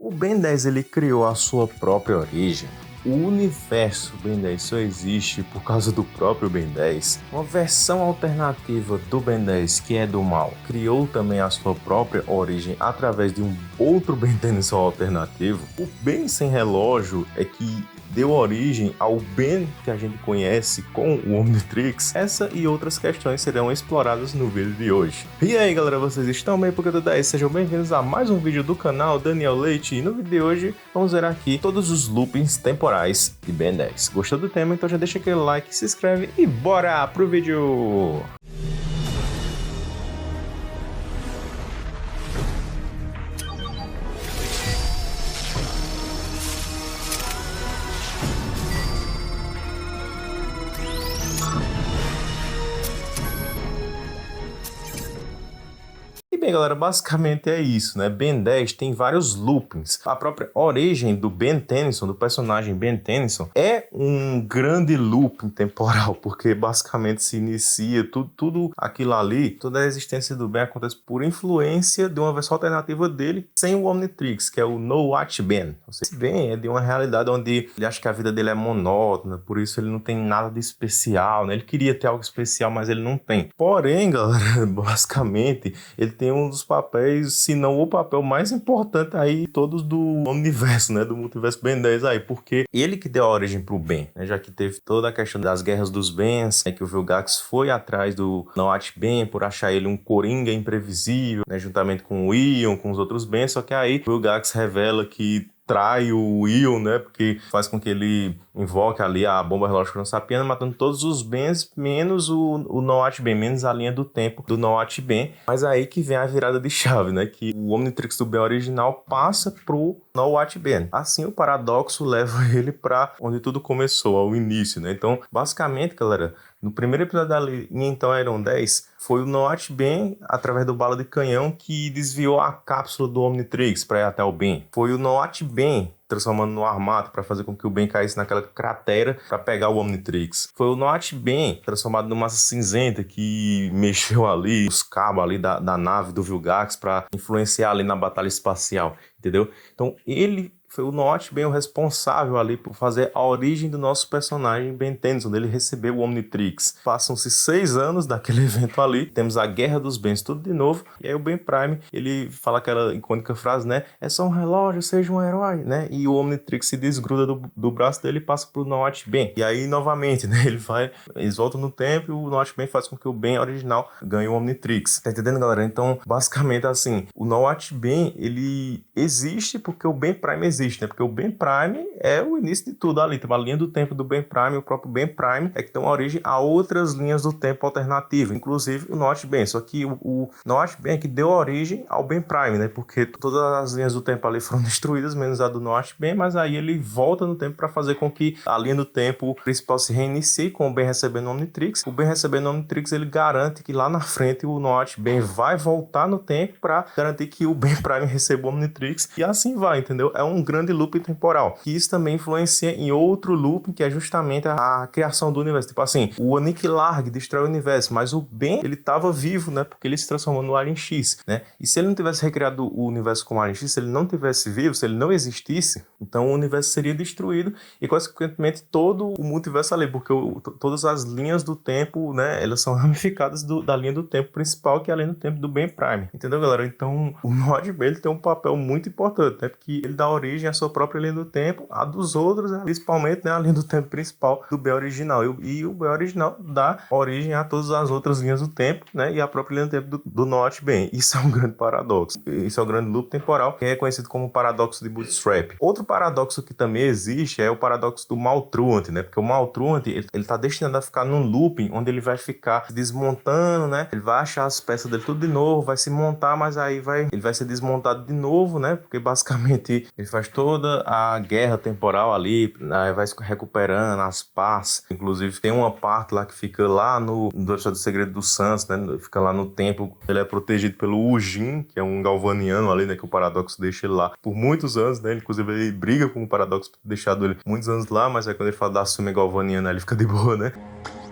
O Ben 10 ele criou a sua própria origem. O universo Ben 10 só existe por causa do próprio Ben 10. Uma versão alternativa do Ben 10, que é do mal, criou também a sua própria origem através de um outro Ben 10 alternativo. O Ben sem relógio é que deu origem ao Ben que a gente conhece com o Omnitrix. Essa e outras questões serão exploradas no vídeo de hoje. E aí galera, vocês estão bem? Porque do 10, sejam bem-vindos a mais um vídeo do canal Daniel Leite. E no vídeo de hoje vamos ver aqui todos os loopings temporais de Ben 10. Gostou do tema? Então já deixa aquele like, se inscreve e bora pro vídeo! Bem, galera, basicamente é isso, né? Ben 10 tem vários loopings. A própria origem do Ben Tennyson, do personagem Ben Tennyson, é um grande looping temporal, porque basicamente se inicia tudo aquilo ali, toda a existência do Ben acontece por influência de uma versão alternativa dele sem o Omnitrix, que é o No Watch Ben. Esse Ben é de uma realidade onde ele acha que a vida dele é monótona, por isso ele não tem nada de especial, né? Ele queria ter algo especial, mas ele não tem. Porém, galera, basicamente, ele tem um dos papéis, se não o papel mais importante aí, todos do universo, né, do multiverso Ben 10 aí, porque ele que deu a origem pro Ben, né, já que teve toda a questão das guerras dos Bens, né, que o Vilgax foi atrás do Noat Ben por achar ele um coringa imprevisível, né, juntamente com o Ion, com os outros Bens, só que aí o Vilgax revela que trai o Ion, né, porque faz com que ele invoque ali a bomba relógio cronossapiana, matando todos os Bens, menos o Noat Ben, menos a linha do tempo do Noat Ben. Mas aí que vem a virada de chave, né, que o Omnitrix do Ben original passa pro Noat Ben. Assim o paradoxo leva ele para onde tudo começou, ao início, né. Então, basicamente, galera, no primeiro episódio da linha Então Eram 10, foi o Noat Ben, através do bala de canhão, que desviou a cápsula do Omnitrix para ir até o Ben. Foi o Noat Ben transformando no armato para fazer com que o Ben caísse naquela cratera para pegar o Omnitrix. Foi o Noat Ben transformado numa massa cinzenta que mexeu ali os cabos ali da nave do Vilgax para influenciar ali na batalha espacial, entendeu? Então ele foi o Noat Ben o responsável ali por fazer a origem do nosso personagem Ben Tennyson, onde ele recebeu o Omnitrix. Passam-se 6 anos daquele evento ali, temos a Guerra dos Bens tudo de novo, e aí o Ben Prime, ele fala aquela icônica frase, né? É só um relógio, seja um herói, né? E o Omnitrix se desgruda do braço dele e passa pro Noat Ben. E aí, novamente, né? Eles voltam no tempo e o Noat Ben faz com que o Ben original ganhe o Omnitrix. Tá entendendo, galera? Então, basicamente, assim, o Noat Ben, ele existe porque o Ben Prime existe, né? Porque o Ben Prime é o início de tudo ali. Tem uma linha do tempo do Ben Prime, o próprio Ben Prime é que dá origem a outras linhas do tempo alternativas, inclusive o Noat Ben. Só que o Noat Ben é que deu origem ao Ben Prime, né? Porque todas as linhas do tempo ali foram destruídas, menos a do Noat Ben, mas aí ele volta no tempo para fazer com que a linha do tempo principal se reinicie com o Ben recebendo o Omnitrix. O Ben recebendo o Omnitrix, ele garante que lá na frente o Noat Ben vai voltar no tempo para garantir que o Ben Prime receba o Omnitrix, e assim vai, entendeu? É um grande looping temporal, que isso também influencia em outro looping, que é justamente a criação do universo. Tipo assim, o Aniquilarg destrói o universo, mas o Ben, ele estava vivo, né, porque ele se transformou no Alien X, né, e se ele não tivesse recriado o universo como Alien X, se ele não tivesse vivo, se ele não existisse, então o universo seria destruído e consequentemente todo o multiverso ali, porque todas as linhas do tempo, né, elas são ramificadas da linha do tempo principal, que é a linha do tempo do Ben Prime, entendeu, galera? Então o Noat Ben, ele tem um papel muito importante, né, porque ele dá origem à sua própria linha do tempo, a dos outros, né, principalmente, né, a linha do tempo principal do Ben original, e o Ben original dá origem a todas as outras linhas do tempo, né, e a própria linha do tempo do Noat Ben. Isso é um grande paradoxo, isso é um grande loop temporal, que é conhecido como paradoxo de Bootstrap. Outro paradoxo que também existe é o paradoxo do Maltruant, né, porque o Maltruant, ele tá destinado a ficar num looping onde ele vai ficar desmontando, né, ele vai achar as peças dele tudo de novo, vai se montar, mas aí ele vai ser desmontado de novo, né, porque basicamente ele faz toda a guerra temporal ali, aí vai se recuperando as partes. Inclusive tem uma parte lá que fica lá no episódio do Segredo dos Santos, né? Fica lá no templo. Ele é protegido pelo Ujin, que é um galvaniano ali, né? Que o Paradoxo deixa ele lá por muitos anos, né? Inclusive ele briga com o Paradoxo por ter deixado ele muitos anos lá, mas aí quando ele fala da Sumi galvaniana, ele fica de boa, né?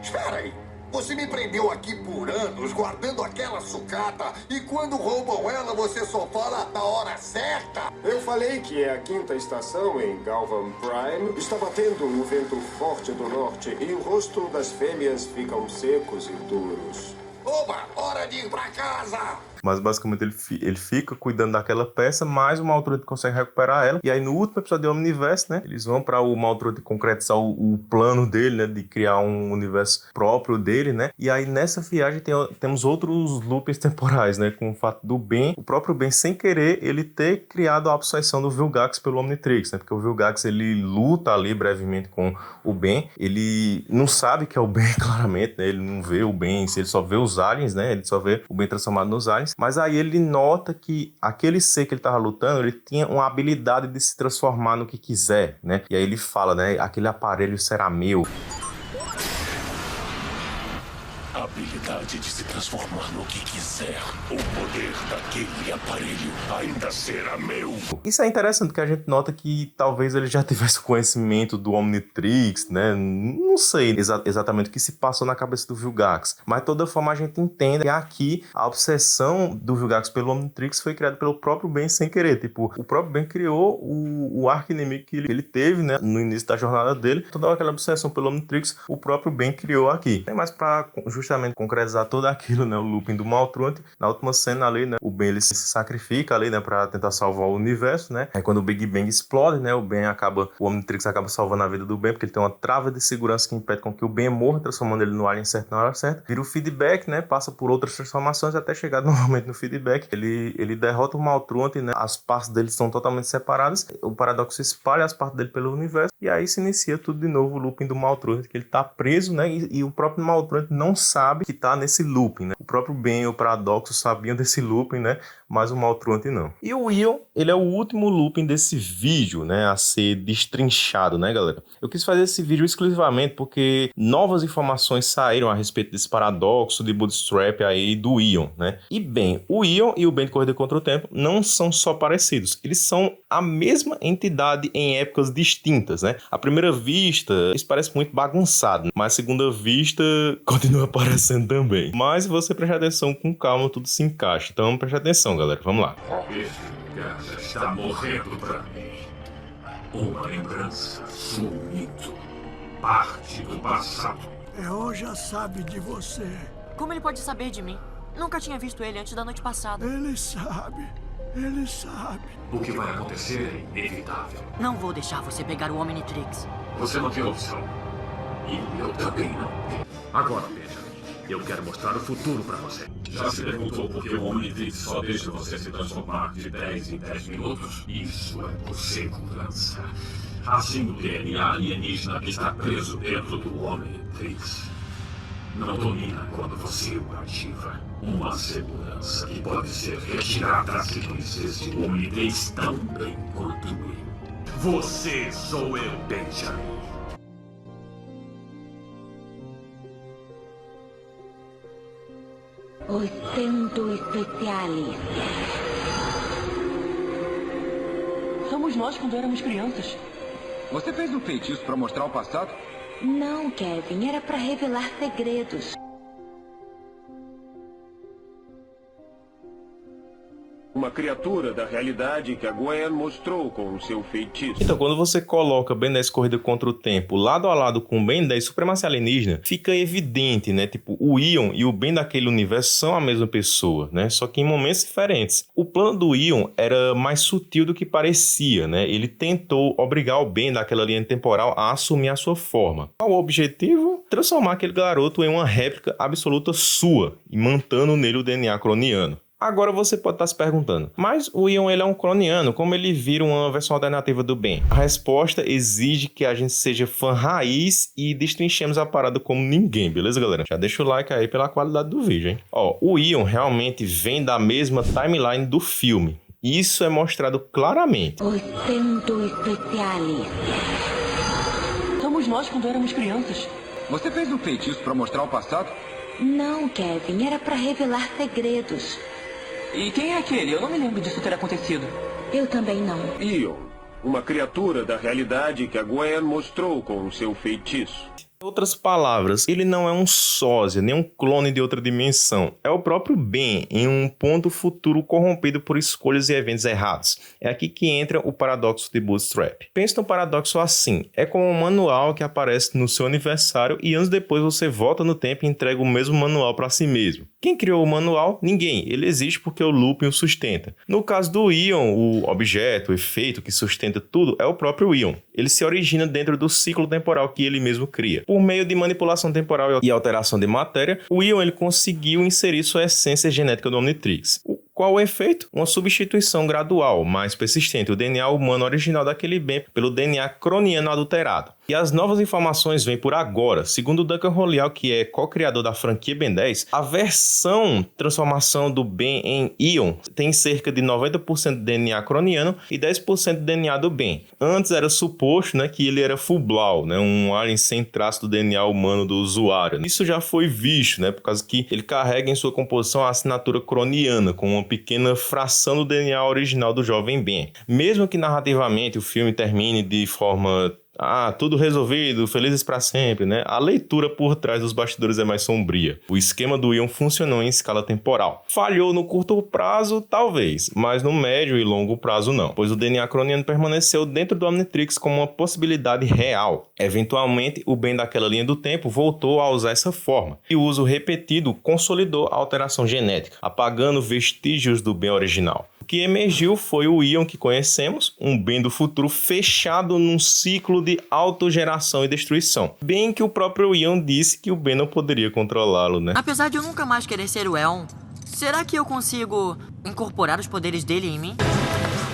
Espera aí, Você me prendeu aqui por anos, guardando aquela sucata, e quando roubam ela, você só fala na hora certa. Eu falei que a quinta estação em Galvan Prime está batendo um vento forte do norte e o rosto das fêmeas ficam secos e duros. Oba, hora de ir pra casa! Mas basicamente ele fica cuidando daquela peça, mas o Maltruth consegue recuperar ela. E aí no último episódio do Omniverse, né, eles vão para o Maltruth concretizar o plano dele, né, de criar um universo próprio dele, né. E aí nessa viagem temos outros loopings temporais, né, com o fato do Ben, o próprio Ben sem querer, ele ter criado a obsessão do Vilgax pelo Omnitrix, né, porque o Vilgax ele luta ali brevemente com o Ben, ele não sabe que é o Ben claramente, né, ele não vê o Ben, ele só vê os aliens, né, ele só vê o Ben transformado nos aliens. Mas aí ele nota que aquele ser que ele estava lutando, ele tinha uma habilidade de se transformar no que quiser, né? E aí ele fala, né? Aquele aparelho será meu. A habilidade de se transformar no que quiser. O poder daquele aparelho ainda será meu. Isso é interessante, porque a gente nota que talvez ele já tivesse conhecimento do Omnitrix, né? Não sei exatamente o que se passou na cabeça do Vilgax. Mas de toda forma a gente entende que aqui a obsessão do Vilgax pelo Omnitrix foi criada pelo próprio Ben sem querer. Tipo, o próprio Ben criou o arqui-inimigo que ele teve, né? No início da jornada dele. Toda aquela obsessão pelo Omnitrix, o próprio Ben criou aqui. Mas para justamente concretizar tudo aquilo, né, o looping do Maltruth, na última cena ali, né, o Ben ele se sacrifica ali, né, para tentar salvar o universo, né, aí quando o Big Bang explode, né, o Omnitrix acaba salvando a vida do Ben, porque ele tem uma trava de segurança que impede com que o Ben morra, transformando ele no alien certo na hora certa, vira o feedback, né, passa por outras transformações até chegar novamente no feedback, ele derrota o Maltruth, né, as partes dele são totalmente separadas, o Paradoxo espalha as partes dele pelo universo, e aí se inicia tudo de novo o looping do Maltruth, que ele tá preso, né, e o próprio Maltruth não sabe que tá nesse looping, né? O próprio Ben e o Paradoxo sabiam desse looping, né? Mas o Maltruth não. E o Ion, ele é o último looping desse vídeo, né? A ser destrinchado, né, galera? Eu quis fazer esse vídeo exclusivamente porque novas informações saíram a respeito desse paradoxo de Bootstrap aí do Ion, né? E bem, o Ion e o Ben de Corrida contra o Tempo não são só parecidos, eles são a mesma entidade em épocas distintas, né? À primeira vista, isso parece muito bagunçado, mas à segunda vista, continua parecendo também. Mas se você prestar atenção com calma, tudo se encaixa. Então preste atenção, galera. Vamos lá. Esse lugar já está morrendo pra mim. Uma lembrança sumindo. Parte do passado. Eu já sabe de você. Como ele pode saber de mim? Nunca tinha visto ele antes da noite passada. Ele sabe. Ele sabe. O que vai acontecer é inevitável. Não vou deixar você pegar o Omnitrix. Você não tem opção. E eu também não. Agora, Benjamin, eu quero mostrar o futuro pra você. Já se perguntou por que o Omnitrix só deixa você se transformar de 10 em 10 minutos? Isso é por segurança. Assim o DNA alienígena que está preso dentro do Omnitrix não domina quando você o ativa. Uma segurança que pode ser retirada se não existe o Omnitrix tão bem quanto eu. Você sou eu, Benjamin. Os centros especiais. Somos nós quando éramos crianças. Você fez um feitiço para mostrar o passado? Não, Kevin, era para revelar segredos. Uma criatura da realidade que a Gwen mostrou com seu feitiço. Então, quando você coloca Ben 10 Corrida contra o Tempo lado a lado com Ben 10 Supremacia Alienígena, fica evidente, né? Tipo, o Ion e o Ben daquele universo são a mesma pessoa, né? Só que em momentos diferentes. O plano do Ion era mais sutil do que parecia, né? Ele tentou obrigar o Ben daquela linha temporal a assumir a sua forma. Qual o objetivo? Transformar aquele garoto em uma réplica absoluta sua e mantendo nele o DNA croniano. Agora você pode estar se perguntando, mas o Ion ele é um croniano, como ele vira uma versão alternativa do Ben? A resposta exige que a gente seja fã raiz e destrinchemos a parada como ninguém, beleza, galera? Já deixa o like aí pela qualidade do vídeo, hein? Ó, o Ion realmente vem da mesma timeline do filme. Isso é mostrado claramente. Os centros especiais. Somos nós quando éramos crianças. Você fez um feitiço para mostrar o passado? Não, Kevin, era para revelar segredos. E quem é aquele? Eu não me lembro disso ter acontecido. Eu também não. Ion, uma criatura da realidade que a Gwen mostrou com seu feitiço. Em outras palavras, ele não é um sósia, nem um clone de outra dimensão. É o próprio Ben em um ponto futuro corrompido por escolhas e eventos errados. É aqui que entra o paradoxo de Bootstrap. Pense no paradoxo assim. É como um manual que aparece no seu aniversário e anos depois você volta no tempo e entrega o mesmo manual para si mesmo. Quem criou o manual? Ninguém. Ele existe porque o looping o sustenta. No caso do Ion, o objeto, o efeito que sustenta tudo é o próprio Ion. Ele se origina dentro do ciclo temporal que ele mesmo cria. Por meio de manipulação temporal e alteração de matéria, o Ion ele conseguiu inserir sua essência genética no Omnitrix. Qual o efeito? Uma substituição gradual, mais persistente, o DNA humano original daquele Ben pelo DNA croniano adulterado. E as novas informações vêm por agora. Segundo Duncan Royal, que é co-criador da franquia Ben 10, a transformação do Ben em Ion tem cerca de 90% de DNA croniano e 10% de DNA do Ben. Antes era suposto, que ele era Full-Blau, um alien sem traço do DNA humano do usuário. Isso já foi visto, por causa que ele carrega em sua composição a assinatura croniana, com uma pequena fração do DNA original do jovem Ben. Mesmo que narrativamente o filme termine de forma tudo resolvido, felizes para sempre, a leitura por trás dos bastidores é mais sombria. O esquema do Ion funcionou em escala temporal. Falhou no curto prazo, talvez, mas no médio e longo prazo não, pois o DNA croniano permaneceu dentro do Omnitrix como uma possibilidade real. Eventualmente, o Ben daquela linha do tempo voltou a usar essa forma, e o uso repetido consolidou a alteração genética, apagando vestígios do Ben original. O que emergiu foi o Ion que conhecemos, um Ben do futuro fechado num ciclo de autogeração e destruição. Bem que o próprio Ion disse que o Ben não poderia controlá-lo, Apesar de eu nunca mais querer ser o Eon, será que eu consigo incorporar os poderes dele em mim?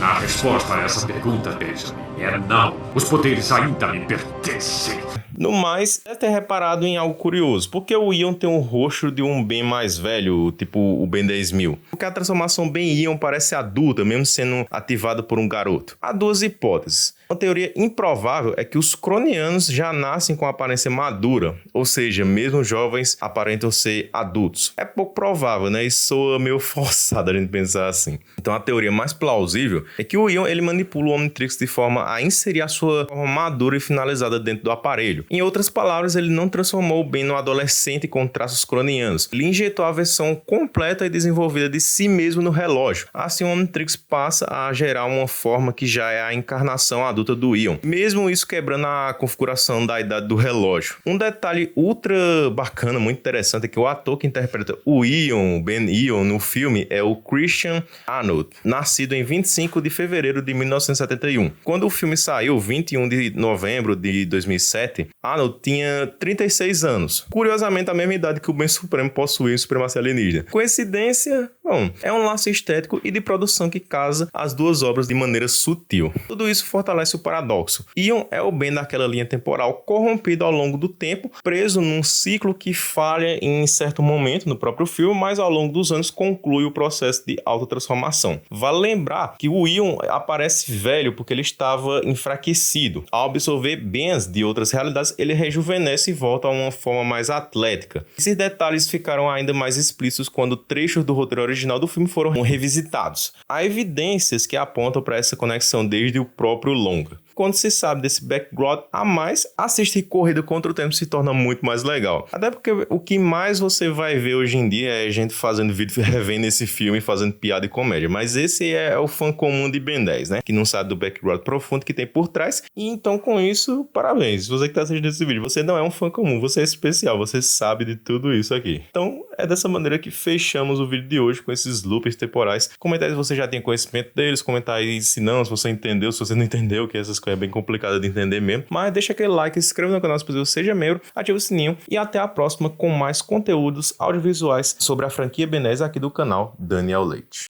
A resposta a essa pergunta, Benjamin, é não. Os poderes ainda me pertencem. No mais, deve ter reparado em algo curioso. Por que o Ion tem o rosto de um Ben mais velho, tipo o Ben 10.000? Porque a transformação Ben Ion parece adulta, mesmo sendo ativada por um garoto. Há duas hipóteses. Uma teoria improvável é que os cronianos já nascem com aparência madura, ou seja, mesmo jovens aparentam ser adultos. É pouco provável, Isso soa meio forçado a gente pensar assim. Então a teoria mais plausível é que o Ion ele manipula o Omnitrix de forma a inserir a sua forma madura e finalizada dentro do aparelho. Em outras palavras, ele não transformou o Ben no adolescente com traços cronianos. Ele injetou a versão completa e desenvolvida de si mesmo no relógio. Assim, o Omnitrix passa a gerar uma forma que já é a encarnação adulta do Ion, mesmo isso quebrando a configuração da idade do relógio. Um detalhe ultra bacana, muito interessante, é que o ator que interpreta o Ion, Ben Ion, no filme é o Christian Arnold, nascido em 25 de fevereiro de 1971. Quando o filme saiu, 21 de novembro de 2007, Arnold tinha 36 anos. Curiosamente, a mesma idade que o Ben Supremo possuía em Supremacia Alienígena. Coincidência? Bom, é um laço estético e de produção que casa as duas obras de maneira sutil. Tudo isso fortalece o paradoxo. Ion é o Ben daquela linha temporal corrompido ao longo do tempo, preso num ciclo que falha em certo momento no próprio filme, mas ao longo dos anos conclui o processo de autotransformação. Vale lembrar que o Ion aparece velho porque ele estava enfraquecido. Ao absorver bens de outras realidades, ele rejuvenesce e volta a uma forma mais atlética. Esses detalhes ficaram ainda mais explícitos quando trechos do roteiro original do filme foram revisitados. Há evidências que apontam para essa conexão desde o próprio longa. Quando se sabe desse background a mais, assistir Corrida contra o Tempo se torna muito mais legal. Até porque o que mais você vai ver hoje em dia é gente fazendo vídeo revendo esse filme, fazendo piada e comédia. Mas esse é o fã comum de Ben 10, Que não sabe do background profundo que tem por trás. E então, com isso, parabéns. Você que está assistindo esse vídeo, você não é um fã comum, você é especial, você sabe de tudo isso aqui. Então, é dessa maneira que fechamos o vídeo de hoje com esses loopers temporais. Comenta aí se você já tem conhecimento deles, comenta aí se não, se você entendeu, se você não entendeu, que essas coisas é bem complicado de entender mesmo. Mas deixa aquele like, se inscreva no canal se possível, seja membro, ativa o sininho e até a próxima com mais conteúdos audiovisuais sobre a franquia Ben 10 aqui do canal Daniel Leite.